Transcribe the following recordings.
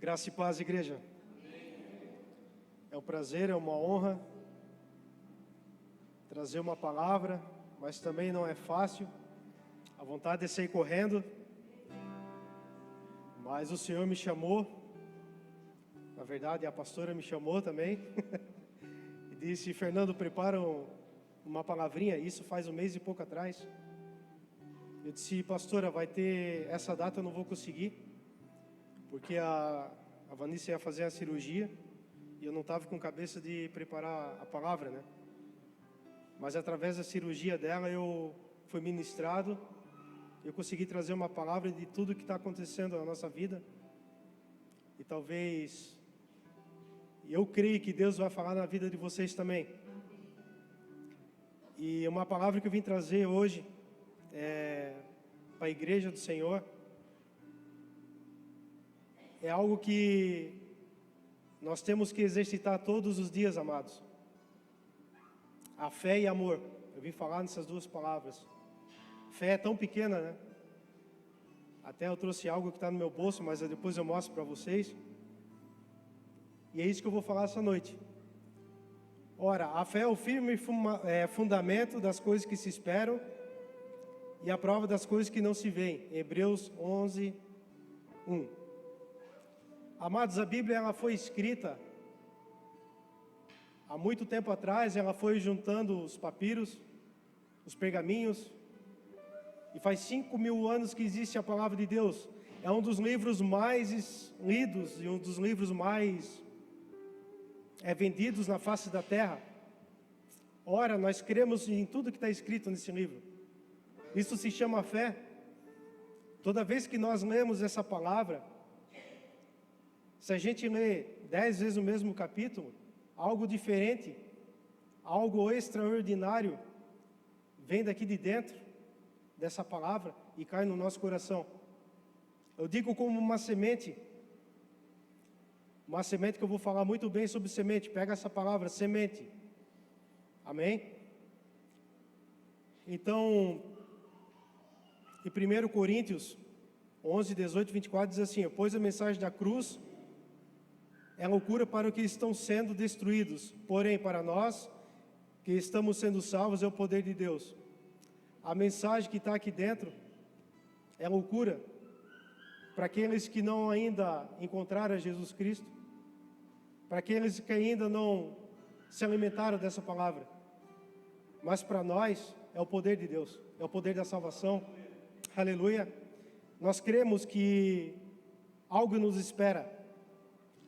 Graça e paz, igreja. É um prazer, é uma honra trazer uma palavra, mas também não é fácil. A vontade é sair correndo, mas o Senhor me chamou. Na verdade, a pastora me chamou também e disse: Fernando, prepara uma palavrinha. Isso faz um mês e pouco atrás. Eu disse: pastora, vai ter essa data, eu não vou conseguir, porque a Vanessa ia fazer a cirurgia e eu não estava com cabeça de preparar a palavra, né? Mas através da cirurgia dela eu fui ministrado, eu consegui trazer uma palavra de tudo que está acontecendo na nossa vida. E talvez, eu creio que Deus vai falar na vida de vocês também. E uma palavra que eu vim trazer hoje para a igreja do Senhor é algo que nós temos que exercitar todos os dias, amados. A fé e amor. Eu vim falar nessas duas palavras. Fé é tão pequena, né? Até eu trouxe algo que está no meu bolso, mas depois eu mostro para vocês. E é isso que eu vou falar essa noite. Ora, a fé é o firme fundamento das coisas que se esperam e a prova das coisas que não se veem. Hebreus 11, 1. Amados, a Bíblia ela foi escrita há muito tempo atrás. Ela foi juntando os papiros, os pergaminhos, e faz 5.000 anos que existe a palavra de Deus. É um dos livros mais lidos e um dos livros mais vendidos na face da terra. Ora, nós cremos em tudo que está escrito nesse livro. Isso se chama fé. Toda vez que nós lemos essa palavra, se a gente lê 10 vezes o mesmo capítulo, algo diferente, algo extraordinário vem daqui de dentro dessa palavra e cai no nosso coração. Eu digo como uma semente que eu vou falar muito bem sobre semente. Pega essa palavra, semente. Amém? Então, em 1 Coríntios 11, 18, 24 diz assim: pois a mensagem da cruz é loucura para os que estão sendo destruídos, porém para nós que estamos sendo salvos é o poder de Deus. A mensagem que está aqui dentro é loucura para aqueles que não ainda encontraram Jesus Cristo, para aqueles que ainda não se alimentaram dessa palavra. Mas para nós é o poder de Deus, é o poder da salvação. Aleluia. Nós cremos que algo nos espera.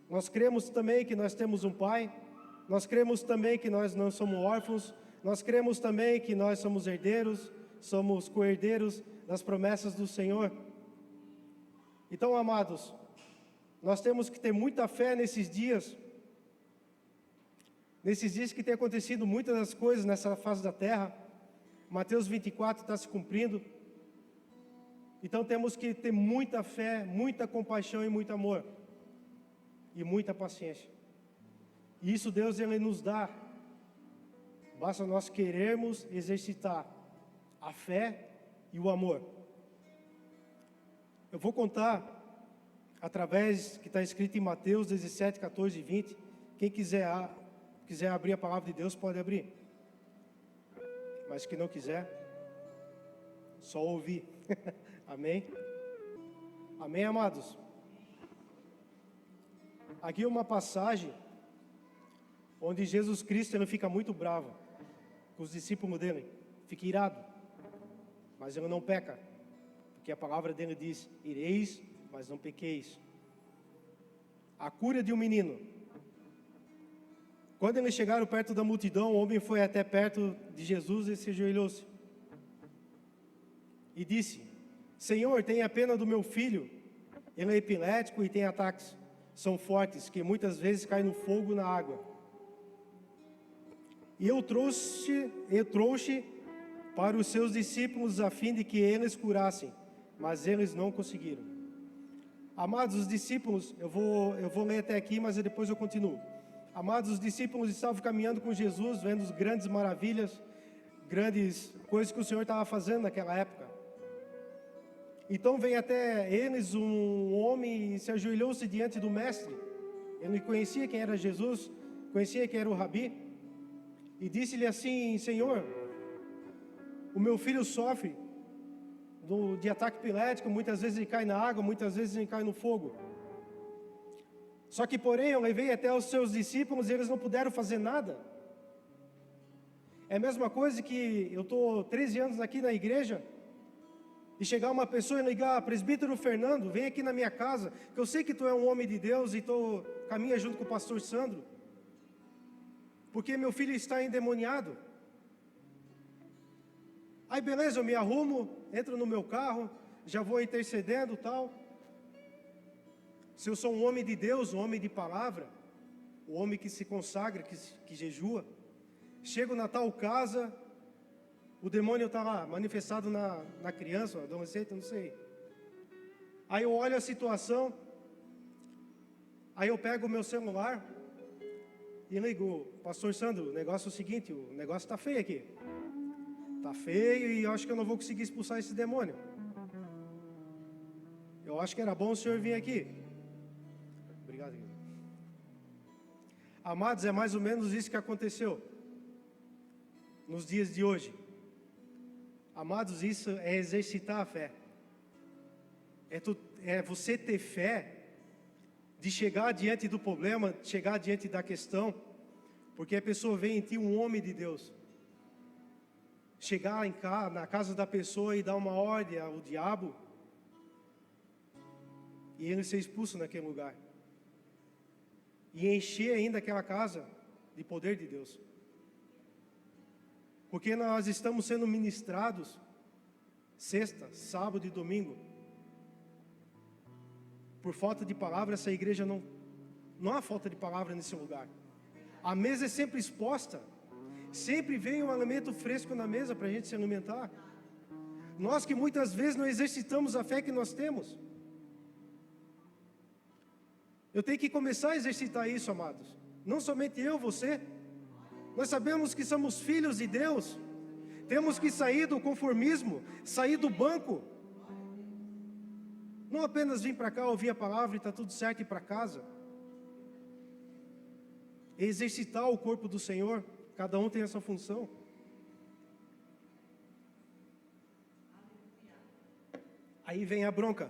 Nós cremos também que nós temos um Pai. Nós cremos também que nós não somos órfãos. Nós cremos também que nós somos herdeiros, somos co-herdeiros das promessas do Senhor. Então, amados, nós temos que ter muita fé nesses dias que tem acontecido muitas das coisas nessa face da terra. Mateus 24 está se cumprindo. Então temos que ter muita fé, muita compaixão e muito amor. E muita paciência. E isso Deus ele nos dá. Basta nós querermos exercitar a fé e o amor. Eu vou contar através que está escrito em Mateus 17, 14 e 20. Quem quiser abrir a palavra de Deus pode abrir. Mas que não quiser, só ouvir. Amém? Amém, amados? Aqui é uma passagem onde Jesus Cristo ele fica muito bravo com os discípulos dele, fica irado, mas ele não peca, porque a palavra dele diz: ireis, mas não pequeis. A cura de um menino. Quando eles chegaram perto da multidão, o homem foi até perto de Jesus e se ajoelhou-se e disse: Senhor, tenha pena do meu filho, ele é epilético e tem ataques, são fortes, que muitas vezes caem no fogo, na água. E eu trouxe para os seus discípulos a fim de que eles curassem, mas eles não conseguiram. Amados, os discípulos, eu vou ler até aqui, mas depois eu continuo. Amados, os discípulos estavam caminhando com Jesus, vendo as grandes maravilhas, grandes coisas que o Senhor estava fazendo naquela época. Então vem até eles um homem e se ajoelhou-se diante do mestre. Ele conhecia quem era Jesus, conhecia quem era o Rabi, e disse-lhe assim: Senhor, o meu filho sofre de ataque epilético, muitas vezes ele cai na água, muitas vezes ele cai no fogo. Só que, porém, eu levei até os seus discípulos e eles não puderam fazer nada. É a mesma coisa que eu estou 13 anos aqui na igreja e chegar uma pessoa e ligar: presbítero Fernando, vem aqui na minha casa, que eu sei que tu é um homem de Deus e tu caminha junto com o pastor Sandro, porque meu filho está endemoniado. Aí beleza, eu me arrumo, entro no meu carro, já vou intercedendo e tal. Se eu sou um homem de Deus, um homem de palavra, um homem que se consagra, que jejua, chego na tal casa, o demônio está lá, manifestado na criança, adolescente, não sei. Aí eu olho a situação, aí eu pego o meu celular e ligo: pastor Sandro, o negócio é o seguinte, o negócio está feio aqui. Está feio e eu acho que eu não vou conseguir expulsar esse demônio. Eu acho que era bom o senhor vir aqui. Obrigado, querido. Amados, é mais ou menos isso que aconteceu nos dias de hoje. Amados, isso é exercitar a fé. É você ter fé de chegar diante do problema, chegar diante da questão, porque a pessoa vê em ti um homem de Deus. Chegar na casa da pessoa e dar uma ordem ao diabo e ele ser expulso naquele lugar. E encher ainda aquela casa de poder de Deus. Porque nós estamos sendo ministrados sexta, sábado e domingo. Por falta de palavra, essa igreja não há falta de palavra nesse lugar. A mesa é sempre exposta. Sempre vem um alimento fresco na mesa para a gente se alimentar. Nós que muitas vezes não exercitamos a fé que nós temos. Eu tenho que começar a exercitar isso, amados. Não somente eu, você. Nós sabemos que somos filhos de Deus. Temos que sair do conformismo, sair do banco. Não apenas vir para cá, ouvir a palavra e está tudo certo e ir para casa. Exercitar o corpo do Senhor. Cada um tem essa função. Aí vem a bronca.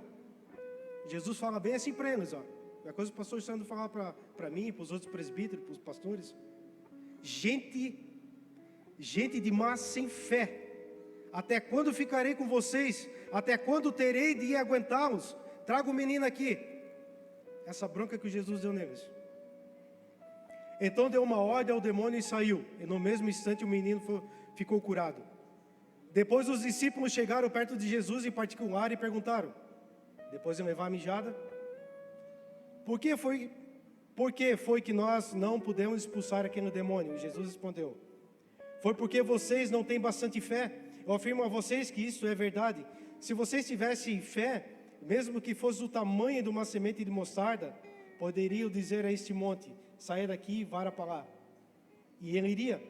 Jesus fala bem assim para eles, ó. É a coisa que o pastor Sandro fala para mim, para os outros presbíteros, para os pastores. Gente de massa sem fé. Até quando ficarei com vocês? Até quando terei de aguentá-los? Traga o menino aqui. Essa bronca que Jesus deu neles. Então deu uma ordem ao demônio e saiu. E no mesmo instante o menino ficou curado. Depois os discípulos chegaram perto de Jesus em particular e perguntaram, depois de levar a mijada: Por que foi que nós não pudemos expulsar aquele demônio? E Jesus respondeu: Foi porque vocês não têm bastante fé. Eu afirmo a vocês que isso é verdade. Se vocês tivessem fé, mesmo que fosse do tamanho de uma semente de mostarda, poderiam dizer a este monte: saia daqui e vá para lá. E ele iria.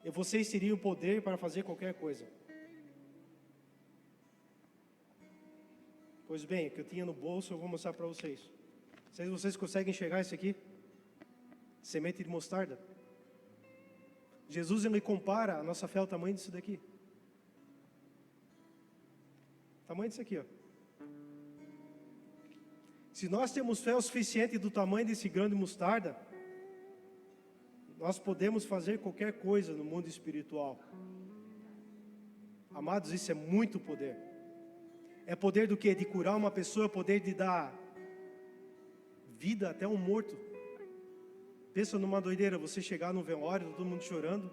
E vocês teriam poder para fazer qualquer coisa. Pois bem, o que eu tinha no bolso eu vou mostrar para vocês. Vocês conseguem enxergar isso aqui? Semente de mostarda. Jesus ele compara a nossa fé ao tamanho disso daqui. O tamanho disso aqui, ó. Se nós temos fé o suficiente do tamanho desse grão de mostarda, nós podemos fazer qualquer coisa no mundo espiritual. Amados, isso é muito poder. É poder do quê? De curar uma pessoa, é poder de dar vida até um morto. Pensa numa doideira, você chegar no velório, todo mundo chorando,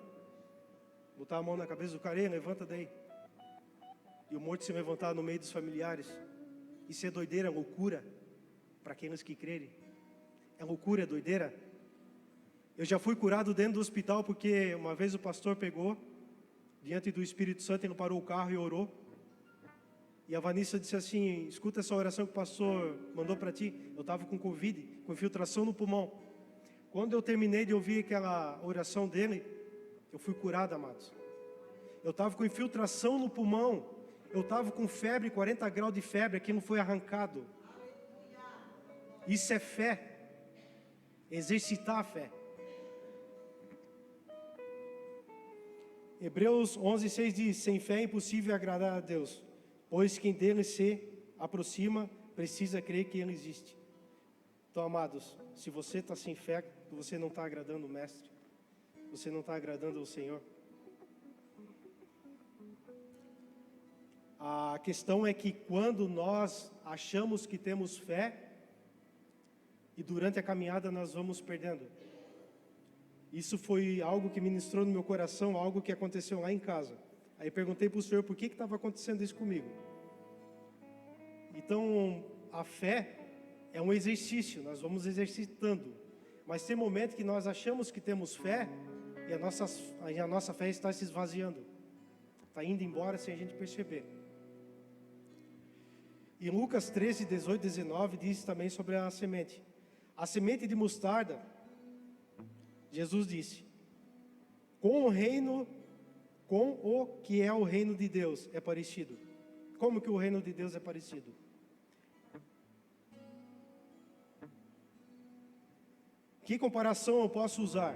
botar a mão na cabeça do cara: Ei, levanta daí. E o morto se levantar no meio dos familiares. Isso é doideira, é loucura para aqueles que crerem. É loucura, é doideira. Eu já fui curado dentro do hospital porque uma vez o pastor pegou, diante do Espírito Santo, ele parou o carro e orou. E a Vanessa disse assim: escuta essa oração que o pastor mandou para ti. Eu estava com Covid, com infiltração no pulmão. Quando eu terminei de ouvir aquela oração dele, eu fui curado, amados. Eu estava com infiltração no pulmão. Eu estava com febre, 40 graus de febre, aquilo foi arrancado. Isso é fé. Exercitar a fé. Hebreus 11:6 diz: sem fé é impossível agradar a Deus, pois quem dele se aproxima precisa crer que ele existe. Então, amados, se você está sem fé, você não está agradando o Mestre, você não está agradando o Senhor. A questão é que quando nós achamos que temos fé, e durante a caminhada nós vamos perdendo. Isso foi algo que ministrou no meu coração, algo que aconteceu lá em casa. Aí perguntei para o Senhor por que estava acontecendo isso comigo. Então, a fé é um exercício, nós vamos exercitando. Mas tem momento que nós achamos que temos fé e a nossa fé está se esvaziando. Está indo embora sem a gente perceber. E Lucas 13, 18, 19 diz também sobre a semente. A semente de mostarda, Jesus disse, com o que é o reino de Deus é parecido. Como que o reino de Deus é parecido? Que comparação eu posso usar?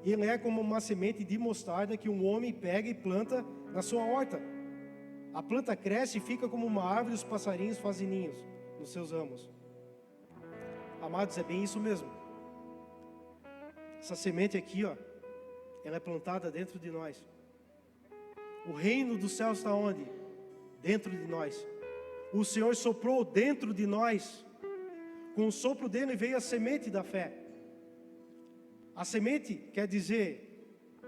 Ele é como uma semente de mostarda que um homem pega e planta na sua horta. A planta cresce e fica como uma árvore e os passarinhos fazem ninhos nos seus ramos. Amados, é bem isso mesmo. Essa semente aqui, ó, ela é plantada dentro de nós. O reino do céu está onde? Dentro de nós. O Senhor soprou dentro de nós. Com o sopro dele veio a semente da fé. A semente quer dizer,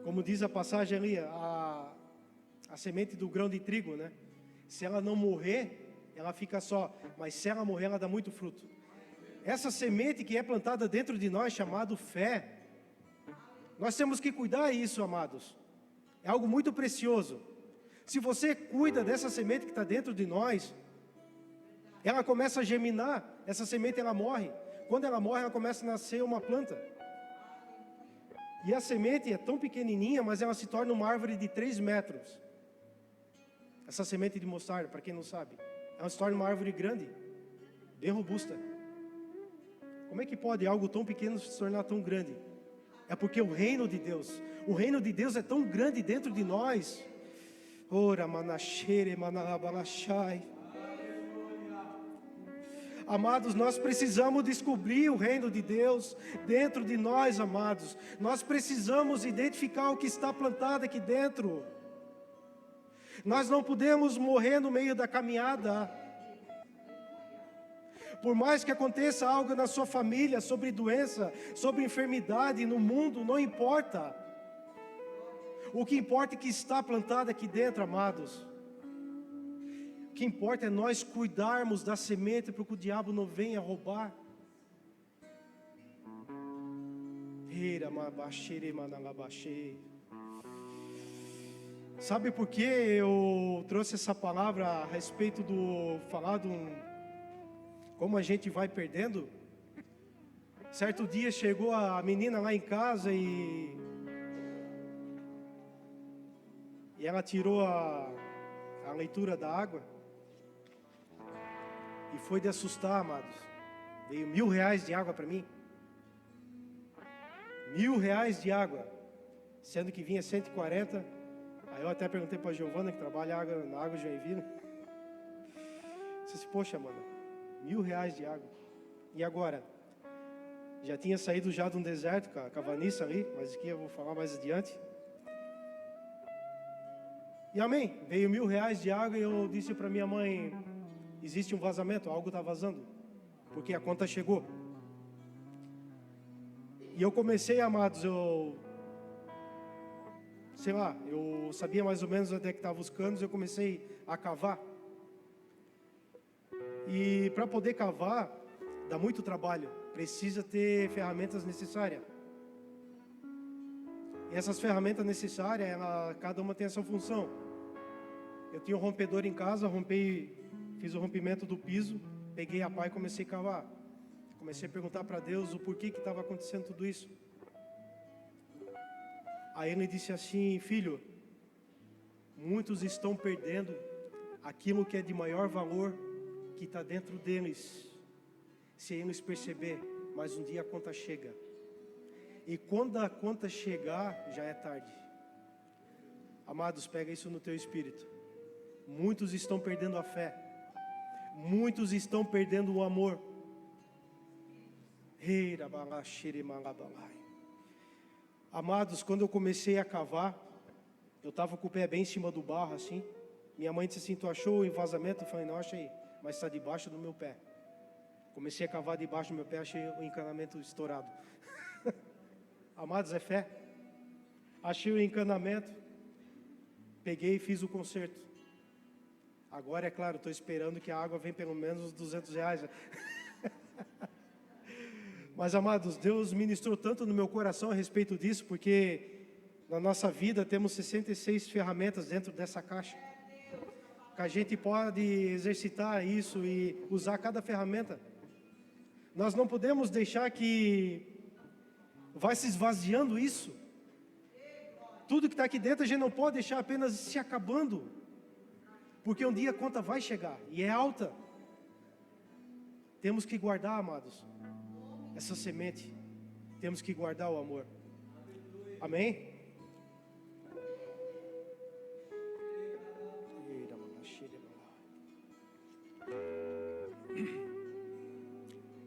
como diz a passagem ali, a semente do grão de trigo, né? Se ela não morrer, ela fica só. Mas se ela morrer, ela dá muito fruto. Essa semente que é plantada dentro de nós, chamado fé, nós temos que cuidar disso, amados. É algo muito precioso. Se você cuida dessa semente que está dentro de nós, ela começa a germinar, essa semente ela morre. Quando ela morre, ela começa a nascer uma planta. E a semente é tão pequenininha, mas ela se torna uma árvore de 3 metros. Essa semente de mostarda, para quem não sabe, ela se torna uma árvore grande, bem robusta. Como é que pode algo tão pequeno se tornar tão grande? É porque o reino de Deus é tão grande dentro de nós. Ora, manachere, manabalachai. Amados, nós precisamos descobrir o reino de Deus dentro de nós, amados. Nós precisamos identificar o que está plantado aqui dentro. Nós não podemos morrer no meio da caminhada. Por mais que aconteça algo na sua família, sobre doença, sobre enfermidade, no mundo, não importa. O que importa é que está plantado aqui dentro, amados. O que importa é nós cuidarmos da semente para que o diabo não venha roubar. Sabe por que eu trouxe essa palavra a respeito do como a gente vai perdendo? Certo dia chegou a menina lá em casa e ela tirou a leitura da água e foi de assustar, amados. Veio R$1.000 de água para mim. R$1.000 de água, sendo que vinha 140. Aí eu até perguntei para a Giovana, que trabalha na água de Joinville. Eu disse, poxa, mano, R$1.000 de água. E agora? Já tinha saído já de um deserto com a Vanessa ali, mas aqui eu vou falar mais adiante. E amém, veio R$1.000 de água e eu disse para minha mãe, existe um vazamento, algo está vazando, porque a conta chegou. E eu comecei, amados, eu sabia mais ou menos onde é que estavam os canos, eu comecei a cavar. E para poder cavar, dá muito trabalho, precisa ter ferramentas necessárias. E essas ferramentas necessárias, cada uma tem a sua função. Eu tinha um rompedor em casa, fiz o rompimento do piso, peguei a pá e comecei a cavar. Comecei a perguntar para Deus o porquê que estava acontecendo tudo isso. Aí ele disse assim, filho, muitos estão perdendo aquilo que é de maior valor, que está dentro deles, se eles perceber, mas um dia a conta chega. E quando a conta chegar, já é tarde. Amados, pega isso no teu espírito. Muitos estão perdendo a fé. Muitos estão perdendo o amor. Amados, quando eu comecei a cavar, eu estava com o pé bem em cima do barro, assim. Minha mãe disse assim, tu achou o envasamento? Eu falei, não, achei, mas está debaixo do meu pé. Comecei a cavar debaixo do meu pé, achei o encanamento estourado. Amados, é fé. Achei o encanamento, peguei e fiz o conserto. Agora, é claro, estou esperando que a água venha pelo menos uns R$200. Mas, amados, Deus ministrou tanto no meu coração a respeito disso, porque na nossa vida temos 66 ferramentas dentro dessa caixa. Que a gente pode exercitar isso e usar cada ferramenta. Nós não podemos deixar que vai se esvaziando isso. Tudo que está aqui dentro a gente não pode deixar apenas se acabando. Porque um dia a conta vai chegar e é alta. Temos que guardar, amados, essa semente. Temos que guardar o amor. Amém?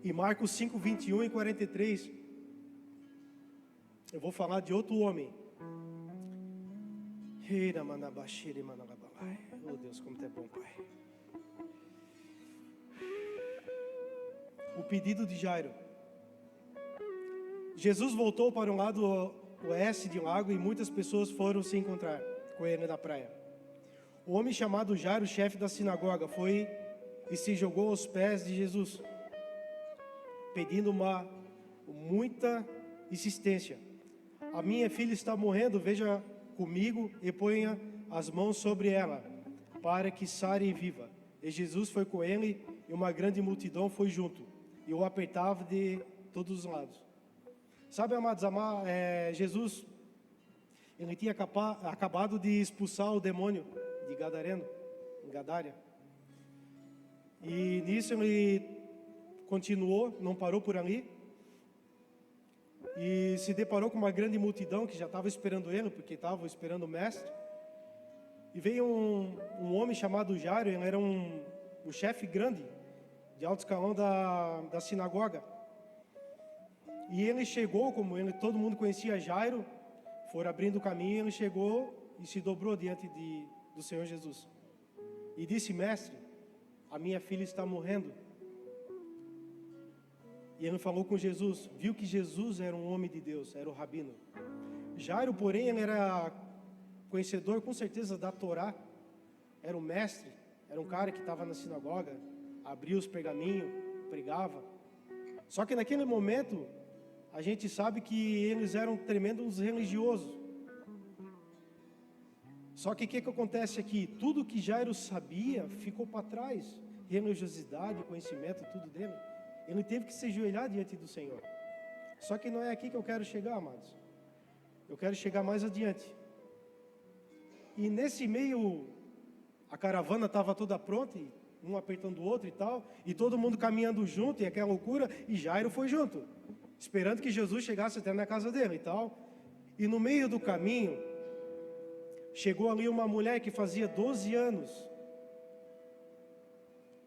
E Marcos 5, 21 e 43, eu vou falar de outro homem. Oh Deus, como tu é bom, Pai. O pedido de Jairo. Jesus voltou para um lado oeste de um lago e muitas pessoas foram se encontrar com ele na praia. O homem chamado Jairo, chefe da sinagoga, foi e se jogou aos pés de Jesus, pedindo muita insistência. A minha filha está morrendo, veja comigo e ponha as mãos sobre ela, para que sare e viva. E Jesus foi com ele e uma grande multidão foi junto, e o apertava de todos os lados. Sabe, amados, Jesus, ele tinha acabado de expulsar o demônio de Gadária. E nisso ele continuou, não parou por ali, e se deparou com uma grande multidão que já estava esperando ele, porque estava esperando o mestre. E veio um homem chamado Jairo, ele era um chefe grande, de alto escalão da sinagoga. E ele chegou, todo mundo conhecia Jairo, foram abrindo o caminho, ele chegou e se dobrou diante do Senhor Jesus. E disse, mestre, a minha filha está morrendo. E ele falou com Jesus, viu que Jesus era um homem de Deus, era o rabino. Jairo, porém, ele era conhecedor com certeza da Torá, era um mestre, era um cara que estava na sinagoga, abria os pergaminhos, pregava. Só que naquele momento, a gente sabe que eles eram tremendos religiosos. Só que o que acontece aqui? Tudo que Jairo sabia ficou para trás. Religiosidade, conhecimento, tudo dele. Ele teve que se ajoelhar diante do Senhor. Só que não é aqui que eu quero chegar, amados. Eu quero chegar mais adiante. E nesse meio, a caravana estava toda pronta, um apertando o outro e tal, e todo mundo caminhando junto, e aquela loucura, e Jairo foi junto, esperando que Jesus chegasse até na casa dele e tal. E no meio do caminho, chegou ali uma mulher que fazia 12 anos,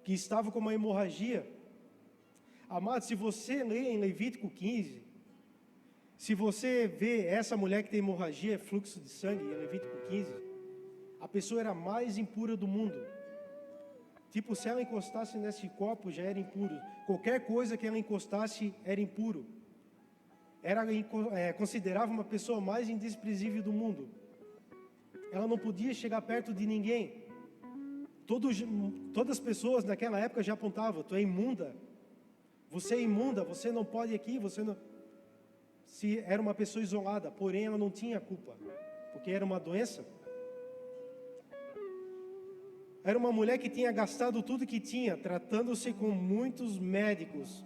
que estava com uma hemorragia. Amado, se você lê em Levítico 15, se você vê essa mulher que tem hemorragia, fluxo de sangue, em Levítico 15, a pessoa era a mais impura do mundo. Tipo, se ela encostasse nesse copo, já era impuro. Qualquer coisa que ela encostasse era impuro. Considerava uma pessoa mais indesprezível do mundo. Ela não podia chegar perto de ninguém. Todas as pessoas naquela época já apontavam, tu é imunda. Você é imunda, você não pode ir aqui, você não... Se era uma pessoa isolada, porém ela não tinha culpa, porque era uma doença. Era uma mulher que tinha gastado tudo que tinha, tratando-se com muitos médicos.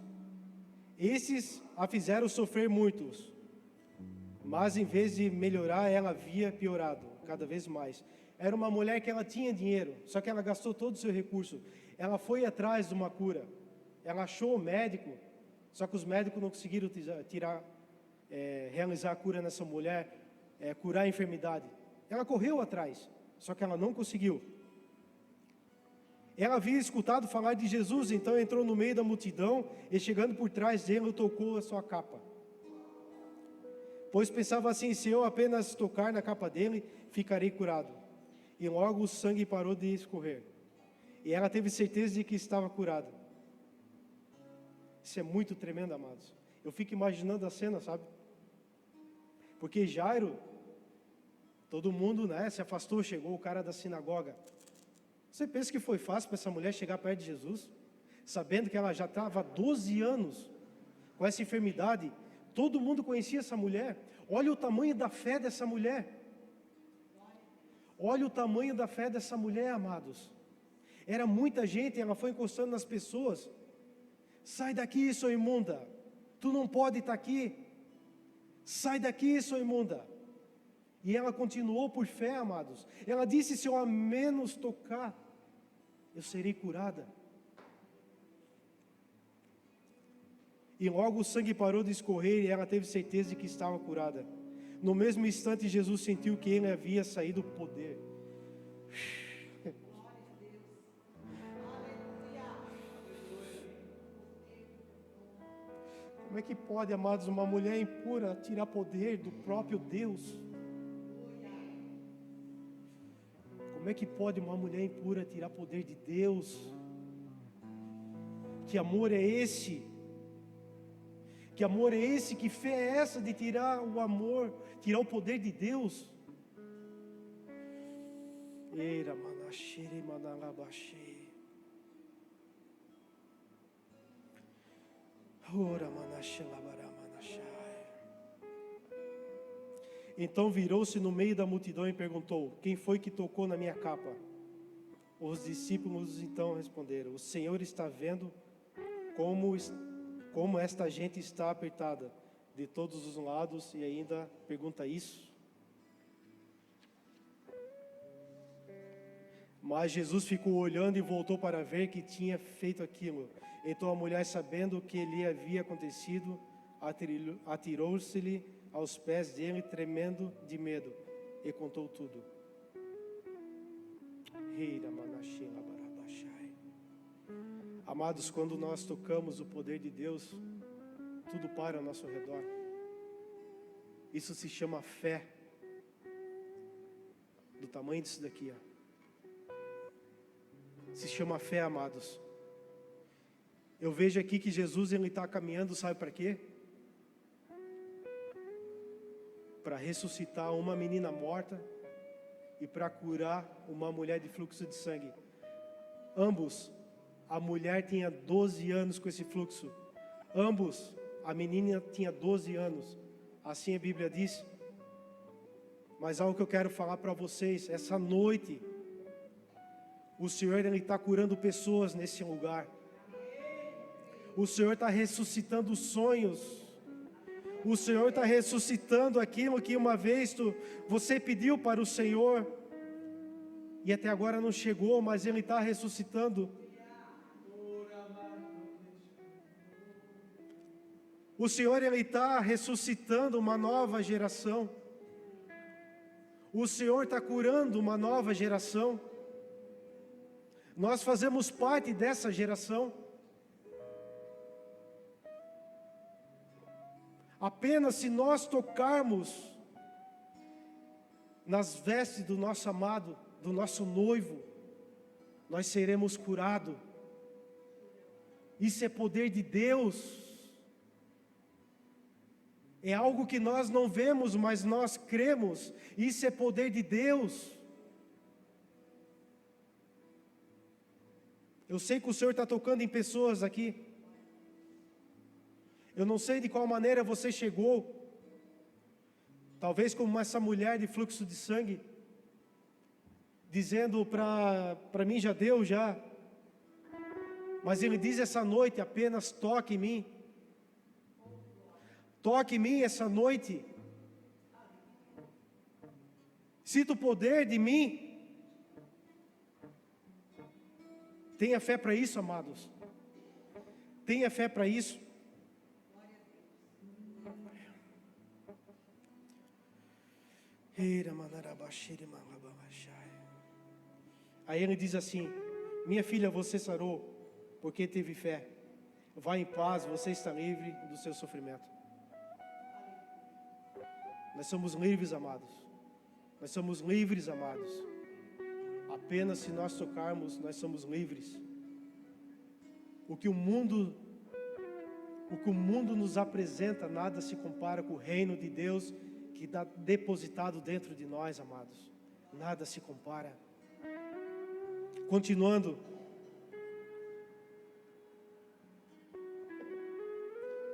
Esses a fizeram sofrer muitos, mas em vez de melhorar, ela havia piorado cada vez mais. era uma mulher que ela tinha dinheiro, só que ela gastou todo o seu recurso. Ela foi atrás de uma cura. Ela achou o médico, só que os médicos não conseguiram realizar a cura nessa mulher, curar a enfermidade. Ela correu atrás, só que ela não conseguiu. Ela havia escutado falar de Jesus, então entrou no meio da multidão e chegando por trás dele, tocou a sua capa. Pois pensava assim, se eu apenas tocar na capa dele, ficarei curado. E logo o sangue parou de escorrer. E ela teve certeza de que estava curada. Isso é muito tremendo, amados. Eu fico imaginando a cena, sabe? Porque Jairo, todo mundo, né, se afastou, chegou o cara da sinagoga. Você pensa que foi fácil para essa mulher chegar perto de Jesus? Sabendo que ela já estava há 12 anos com essa enfermidade. Todo mundo conhecia essa mulher. Olha o tamanho da fé dessa mulher. Olha o tamanho da fé dessa mulher, amados. Era muita gente, ela foi encostando nas pessoas. Sai daqui, sua imunda. Tu não pode estar aqui. Sai daqui, sua imunda. E ela continuou por fé, amados. Ela disse, se eu ao menos tocar, eu serei curada. E logo o sangue parou de escorrer e ela teve certeza de que estava curada. No mesmo instante, Jesus sentiu que ele havia saído do poder. Como é que pode, amados, uma mulher impura tirar poder do próprio Deus? Como é que pode uma mulher impura tirar poder de Deus? Que amor é esse? Que amor é esse? Que fé é essa de tirar o amor, tirar o poder de Deus? Eira manachere manalabaxê. Ora manachê labará manachai. Então virou-se no meio da multidão e perguntou: quem foi que tocou na minha capa? Os discípulos então responderam: o Senhor está vendo como esta gente está apertada de todos os lados e ainda pergunta isso. Mas Jesus ficou olhando e voltou para ver que tinha feito aquilo. Então a mulher, sabendo o que lhe havia acontecido, atirou-se-lhe aos pés dele, tremendo de medo, e contou tudo. Amados, quando nós tocamos o poder de Deus, tudo para ao nosso redor. Isso se chama fé. Do tamanho disso daqui, ó. Se chama fé, amados. Eu vejo aqui que Jesus está caminhando, sabe para quê? Para ressuscitar uma menina morta e para curar uma mulher de fluxo de sangue. Ambos, a mulher tinha 12 anos com esse fluxo. Ambos, a menina tinha 12 anos. Assim a Bíblia diz. Mas algo que eu quero falar para vocês, essa noite, o Senhor está curando pessoas nesse lugar. O Senhor está ressuscitando sonhos. O Senhor está ressuscitando aquilo que uma vez você pediu para o Senhor e até agora não chegou, mas Ele está ressuscitando. O Senhor, Ele está ressuscitando uma nova geração. O Senhor está curando uma nova geração. Nós fazemos parte dessa geração. Apenas se nós tocarmos nas vestes do nosso amado, do nosso noivo, nós seremos curados. Isso é poder de Deus. É algo que nós não vemos, mas nós cremos. Isso é poder de Deus. Eu sei que o Senhor está tocando em pessoas aqui. Eu não sei de qual maneira você chegou. Talvez como essa mulher de fluxo de sangue, dizendo para mim, já deu, já. Mas Ele diz essa noite, apenas toque em mim. Toque em mim essa noite. Sinta o poder de mim. Tenha fé para isso, amados. Tenha fé para isso. Aí ele diz assim: minha filha, você sarou porque teve fé. Vá em paz, você está livre do seu sofrimento. Nós somos livres, amados. Nós somos livres, amados. Apenas se nós tocarmos, nós somos livres. O que o mundo nos apresenta, nada se compara com o reino de Deus que está depositado dentro de nós, amados. Nada se compara. Continuando.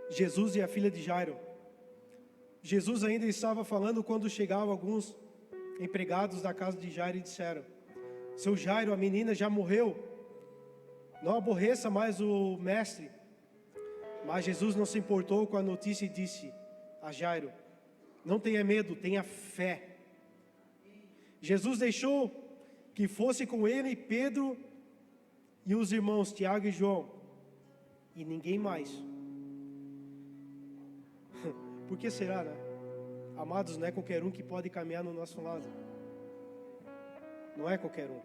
Jesus e a filha de Jairo. Jesus ainda estava falando quando chegavam alguns empregados da casa de Jairo e disseram: seu Jairo, a menina já morreu. Não aborreça mais o mestre. Mas Jesus não se importou com a notícia e disse a Jairo: não tenha medo, tenha fé. Jesus deixou que fosse com ele Pedro e os irmãos Tiago e João, e ninguém mais. Por que será, né? Amados, não é qualquer um que pode caminhar no nosso lado. Não é qualquer um.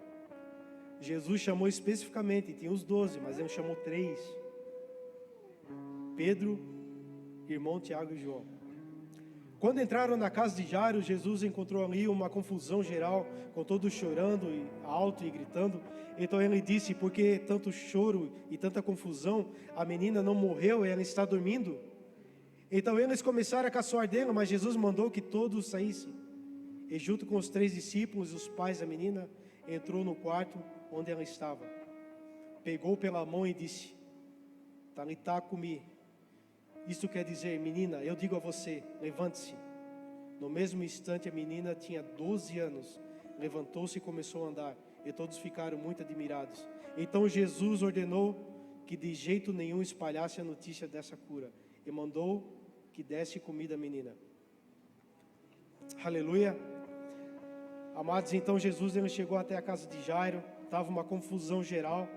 Jesus chamou especificamente, tinha os 12, mas ele chamou 3. Pedro, irmão Tiago e João. Quando entraram na casa de Jairo, Jesus encontrou ali uma confusão geral, com todos chorando e alto e gritando. Então ele disse: por que tanto choro e tanta confusão? A menina não morreu, ela está dormindo. Então eles começaram a caçoar dele, mas Jesus mandou que todos saíssem. E junto com os 3 discípulos e os pais da menina, entrou no quarto onde ela estava. Pegou pela mão e disse: Talitá cumi. Isto quer dizer: menina, eu digo a você, levante-se. No mesmo instante a menina tinha 12 anos. Levantou-se e começou a andar. E todos ficaram muito admirados. Então Jesus ordenou que de jeito nenhum espalhasse a notícia dessa cura. E mandou que desse comida à menina. Aleluia. Amados, então Jesus ele chegou até a casa de Jairo. Estava uma confusão geral.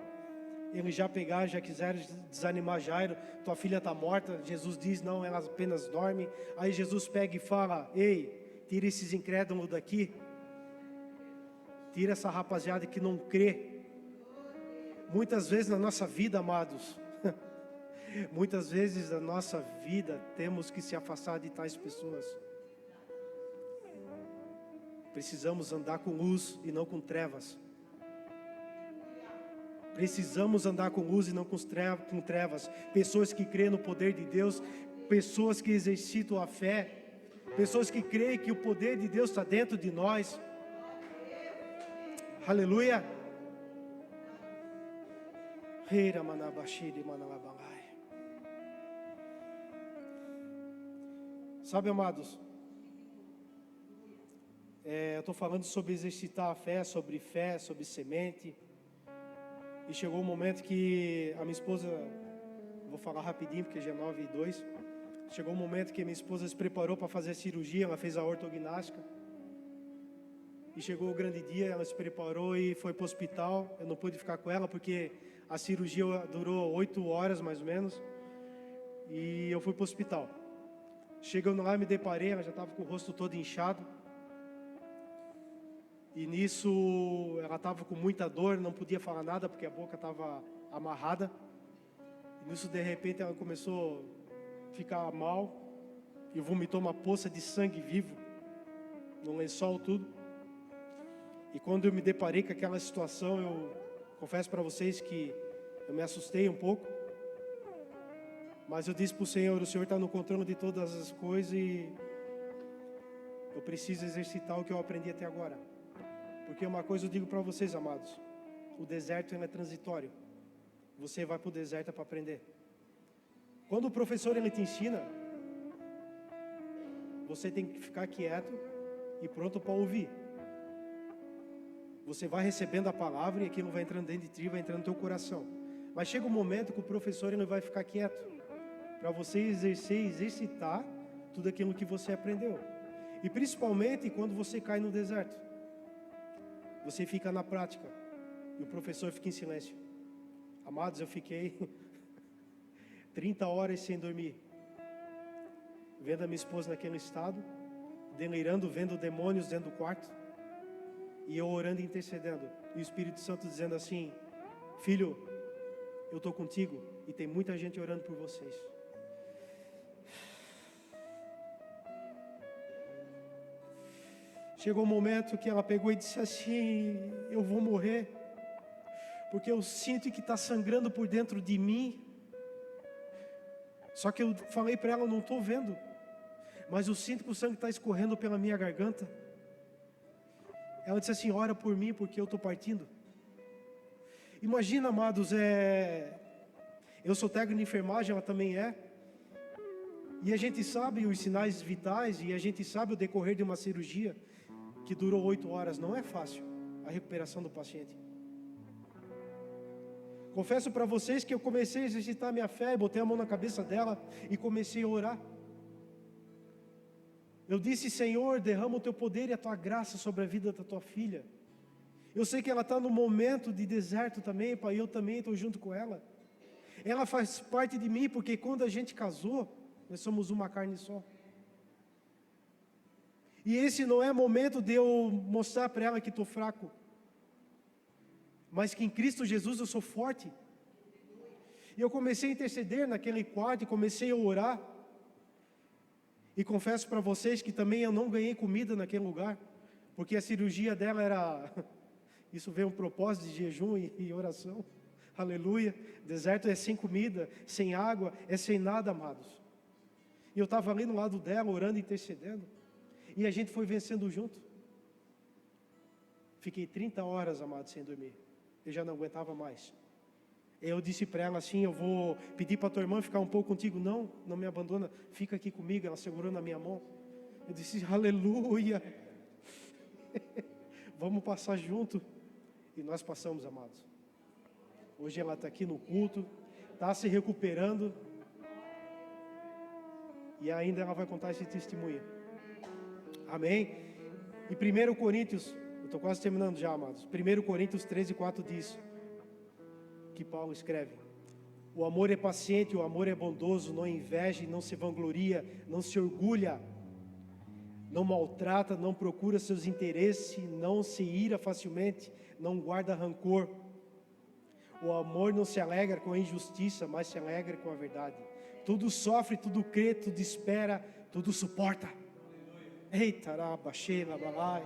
Eles já pegaram, já quiseram desanimar Jairo. Tua filha está morta. Jesus diz: não, ela apenas dorme. Aí Jesus pega e fala: ei, tira esses incrédulos daqui. Tira essa rapaziada que não crê. Muitas vezes na nossa vida, amados, muitas vezes na nossa vida temos que se afastar de tais pessoas. Precisamos andar com luz e não com trevas. Precisamos andar com luz e não com trevas. Pessoas que creem no poder de Deus, pessoas que exercitam a fé, pessoas que creem que o poder de Deus está dentro de nós. Aleluia. Sabe, amados, eu estou falando sobre exercitar a fé, sobre semente. E chegou um momento que a minha esposa, vou falar rapidinho porque já é 9:02. Chegou um momento que minha esposa se preparou para fazer a cirurgia, ela fez a ortognástica. E chegou o grande dia, ela se preparou e foi para o hospital. Eu não pude ficar com ela porque a cirurgia durou 8 horas mais ou menos. E eu fui para o hospital. Chegando lá, me deparei, ela já estava com o rosto todo inchado. E nisso, ela estava com muita dor, não podia falar nada porque a boca estava amarrada. E nisso, de repente, ela começou a ficar mal e vomitou uma poça de sangue vivo no lençol, tudo. E quando eu me deparei com aquela situação, eu confesso para vocês que eu me assustei um pouco. Mas eu disse para o Senhor está no controle de todas as coisas e eu preciso exercitar o que eu aprendi até agora. Porque uma coisa eu digo para vocês, amados, o deserto ele é transitório. Você vai para o deserto para aprender. Quando o professor ele te ensina, você tem que ficar quieto e pronto para ouvir. Você vai recebendo a palavra e aquilo vai entrando dentro de ti, vai entrando no teu coração. Mas chega um momento que o professor ele vai ficar quieto para você exercitar tudo aquilo que você aprendeu. E principalmente quando você cai no deserto. Você fica na prática e o professor fica em silêncio. Amados, eu fiquei 30 horas sem dormir, vendo a minha esposa naquele estado, delirando, vendo demônios dentro do quarto, e eu orando e intercedendo, e o Espírito Santo dizendo assim: filho, eu estou contigo, e tem muita gente orando por vocês. Chegou um momento que ela pegou e disse assim: eu vou morrer, porque eu sinto que está sangrando por dentro de mim. Só que eu falei para ela: eu não estou vendo, mas eu sinto que o sangue está escorrendo pela minha garganta. Ela disse assim: ora por mim, porque eu estou partindo. Imagina, amados, eu sou técnico de enfermagem, ela também é. E a gente sabe os sinais vitais, e a gente sabe o decorrer de uma cirurgia que durou 8 horas. Não é fácil a recuperação do paciente. Confesso para vocês que eu comecei a exercitar minha fé, botei a mão na cabeça dela e comecei a orar. Eu disse: Senhor, derrama o teu poder e a tua graça sobre a vida da tua filha. Eu sei que ela está num momento de deserto também, Pai, eu também estou junto com ela. Ela faz parte de mim, porque quando a gente casou, nós somos uma carne só. E esse não é momento de eu mostrar para ela que estou fraco, mas que em Cristo Jesus eu sou forte. E eu comecei a interceder naquele quarto, e comecei a orar. E confesso para vocês que também eu não ganhei comida naquele lugar, porque a cirurgia dela era... Isso veio um propósito de jejum e oração. Aleluia. Deserto é sem comida, sem água, é sem nada, amados. E eu estava ali no lado dela, orando e intercedendo. E a gente foi vencendo junto. Fiquei 30 horas, amados, sem dormir. Eu já não aguentava mais. Eu disse para ela assim: eu vou pedir para tua irmã ficar um pouco contigo. Não, não me abandona, fica aqui comigo. Ela segurou na minha mão. Eu disse: aleluia. Vamos passar junto. E nós passamos, amados. Hoje ela está aqui no culto, está se recuperando. E ainda ela vai contar esse testemunho. Amém? E 1 Coríntios, eu estou quase terminando já, amados. 1 Coríntios 13:4 diz, que Paulo escreve: o amor é paciente, o amor é bondoso, não inveja, não se vangloria, não se orgulha, não maltrata, não procura seus interesses, não se ira facilmente, não guarda rancor. O amor não se alegra com a injustiça, mas se alegra com a verdade. Tudo sofre, tudo crê, tudo espera, tudo suporta. Eita, rabaxela, balai.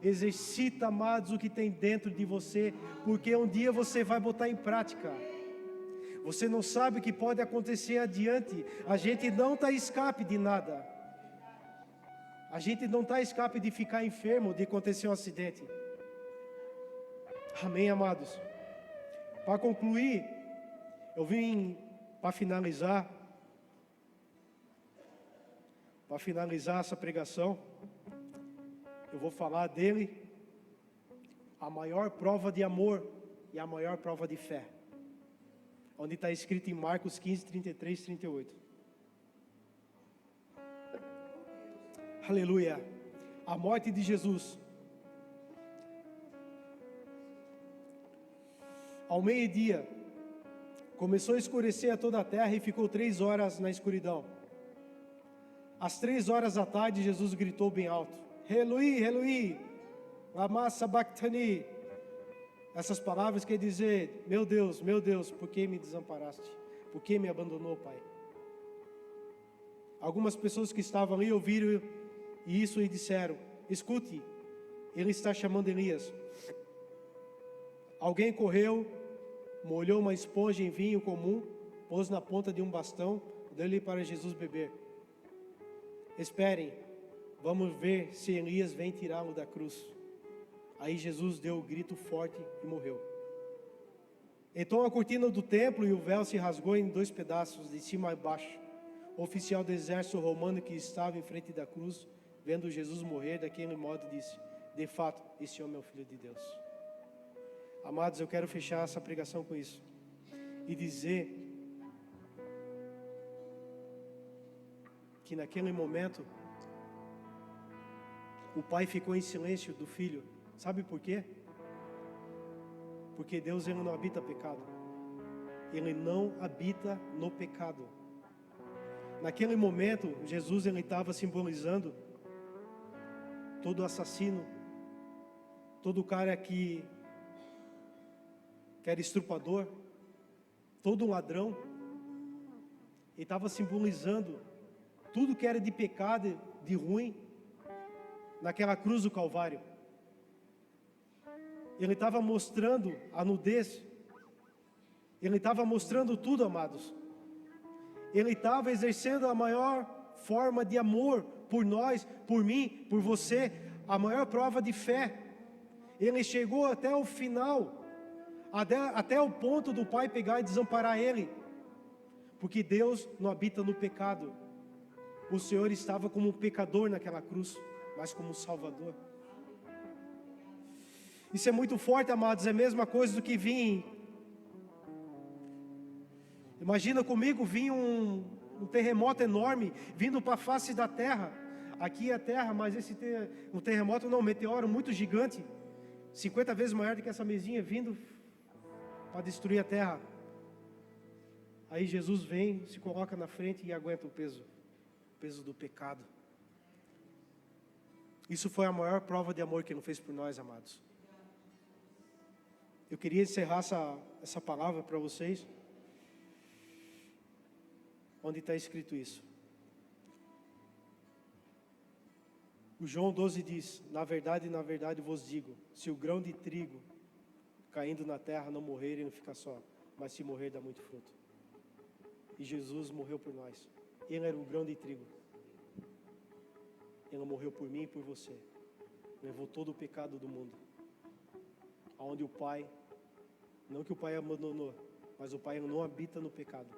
Exercita, amados, o que tem dentro de você, porque um dia você vai botar em prática. Você não sabe o que pode acontecer adiante. A gente não está escape de nada. A gente não está escape de ficar enfermo, de acontecer um acidente. Amém, amados? Para concluir, eu vim para finalizar essa pregação, eu vou falar dele, a maior prova de amor e a maior prova de fé, onde está escrito em Marcos 15, 33, 38. Aleluia. A morte de Jesus. Ao meio-dia, começou a escurecer a toda a terra e ficou 3 horas na escuridão. Às 3 horas da tarde, Jesus gritou bem alto: Eloi, Eloi, lama sabachthani. Essas palavras quer dizer: meu Deus, por que me desamparaste? Por que me abandonou, Pai? Algumas pessoas que estavam ali ouviram isso e disseram: escute, ele está chamando Elias. Alguém correu, molhou uma esponja em vinho comum, pôs na ponta de um bastão, deu-lhe para Jesus beber. Esperem, vamos ver se Elias vem tirá-lo da cruz. Aí Jesus deu um grito forte e morreu. Então a cortina do templo e o véu se rasgou em 2 pedaços, de cima a baixo. O oficial do exército romano que estava em frente da cruz, vendo Jesus morrer daquele modo, disse: de fato, esse homem é o Filho de Deus. Amados, eu quero fechar essa pregação com isso e dizer que naquele momento o pai ficou em silêncio do filho. Sabe por quê? Porque Deus, ele não habita pecado. ele não habita no pecado. Naquele momento, Jesus ele estava simbolizando todo assassino, todo cara que era estrupador, todo ladrão. Ele estava simbolizando tudo que era de pecado, de ruim, naquela cruz do Calvário. Ele estava mostrando a nudez. Ele estava mostrando tudo, amados. Ele estava exercendo a maior forma de amor por nós, por mim, por você, a maior prova de fé. Ele chegou até o final, até o ponto do Pai pegar e desamparar ele, porque Deus não habita no pecado. O Senhor estava como um pecador naquela cruz, mas como um Salvador. Isso é muito forte, amados, é a mesma coisa do que vir. Imagina comigo, vir um terremoto enorme, vindo para a face da terra. Aqui é a terra, mas um terremoto não, um meteoro muito gigante, 50 vezes maior do que essa mesinha, vindo para destruir a terra. Aí Jesus vem, se coloca na frente e aguenta o peso do pecado. Isso foi a maior prova de amor que Ele fez por nós, amados. Eu queria encerrar essa palavra para vocês, onde está escrito isso. O João 12 diz: na verdade vos digo, se o grão de trigo caindo na terra não morrer, ele não fica só, mas se morrer dá muito fruto. E Jesus morreu por nós. Ele era o grão de trigo. Ele morreu por mim e por você. Levou todo o pecado do mundo. Aonde o Pai, não que o Pai abandonou, mas o Pai não habita no pecado.